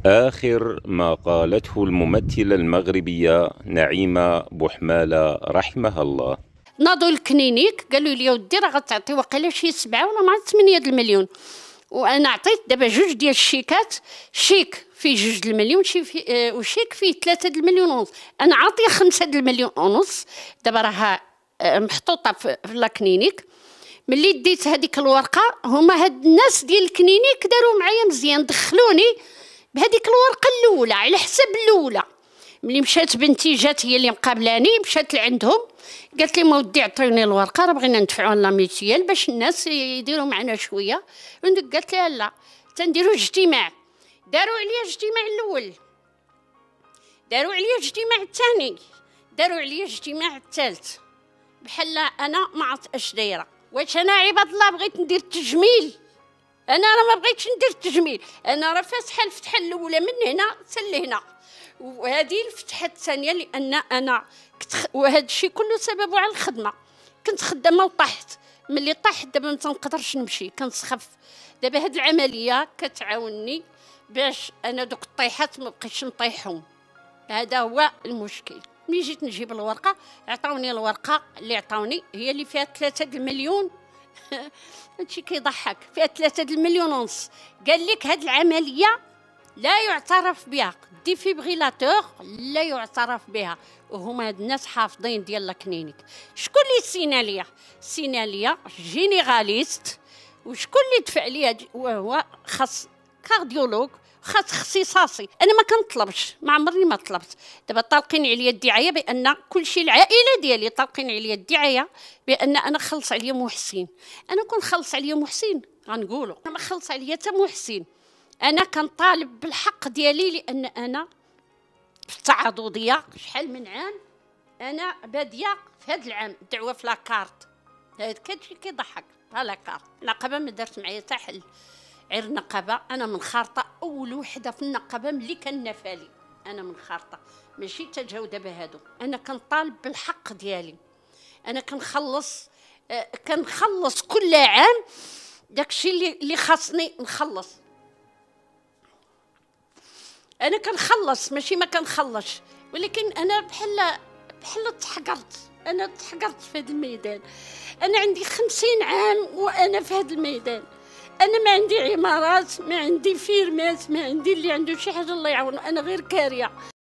آخر ما قالته الممثلة المغربية نعيمة بوحمالة رحمها الله. ناضوا الكلينيك قالوا لي ودي راه غتعطي واقيلا شي 7 ولا مع 8 المليون، وانا عطيت دابا 2 ديال الشيكات، شيك فيه 2 المليون وشيك فيه 3 المليون ونص. انا عاطيه 5 المليون ونص دابا راها محطوطه في لاكلينيك. ملي ديت هذيك الورقه هما هاد الناس ديال الكلينيك داروا معايا مزيان، دخلوني بهذيك الورقه الاولى على حساب الاولى. ملي مشات بنتي جات هي اللي مقابلاني، مشات لعندهم قالت لي ما ودي عطيوني الورقه راه بغينا ندفعوا لا ميتيال باش الناس يديروا معنا شويه. قالت لي لا تنديروا اجتماع. داروا عليا اجتماع الاول، داروا عليا اجتماع الثاني، داروا عليا اجتماع الثالث، بحال انا ما عرفت اش دايره. واش انا عباد الله بغيت ندير التجميل؟ انا راه ما بغيتش ندير التجميل، انا راه فاتحه الفتحه الاولى من هنا حتى لهنا، وهذه الفتحه الثانيه لان انا وهذا الشيء كله سببه على الخدمه. كنت خدامه وطحت، ملي طحت دابا ما تنقدرش نمشي كنسخف. دابا هذه العمليه كتعاونني باش انا دوك الطيحات ما بقيتش نطيحهم. هذا هو المشكل. ملي جيت نجيب الورقه عطاوني الورقه اللي عطاوني هي اللي فيها 3 المليون هادشي كيضحك، فيها 3 المليون ونص. قال لك هاد العمليه لا يعترف بها، ديفيبريلاتور لا يعترف بها، وهما هاد الناس حافظين ديال لاكلينيك. شكون اللي سينا ليا؟ سينا ليا جينيراليست، وشكون اللي دفع ليا؟ وهو خاص كارديولوج، خاص اختصاصي. انا ما كنطلبش، ما عمرني ما طلبت. دابا طالقين عليا الدعايه بان كل شيء العائله ديالي طالقين عليا الدعايه بان انا خلص عليا محسن. انا كون خلص عليا محسن غنقولوا، انا ما خلص عليا حتى محسن. انا كنطالب بالحق ديالي لان انا في التعاضديه شحال من عام انا باديه في هذا العام دعوه في لاكارت. هذا كلشي كيضحك ها لاكارت. النقابه ما دارت معايا حتى حل، غير النقابه انا منخرطه اول وحده في النقابه ملي كان نفالي. انا منخرطه ماشي تجاو دابا هادو. انا كنطالب بالحق ديالي، انا كنخلص كل عام داكشي اللي خاصني نخلص. انا كنخلص ماشي ما كنخلصش، ولكن انا بحال تحقرت. انا تحقرت في هذا الميدان. انا عندي 50 عام وانا في هذا الميدان. انا ما عندي عمارات، ما عندي فيرمات، ما عندي اللي عنده شي حاجه الله يعاونه، انا غير كاريه.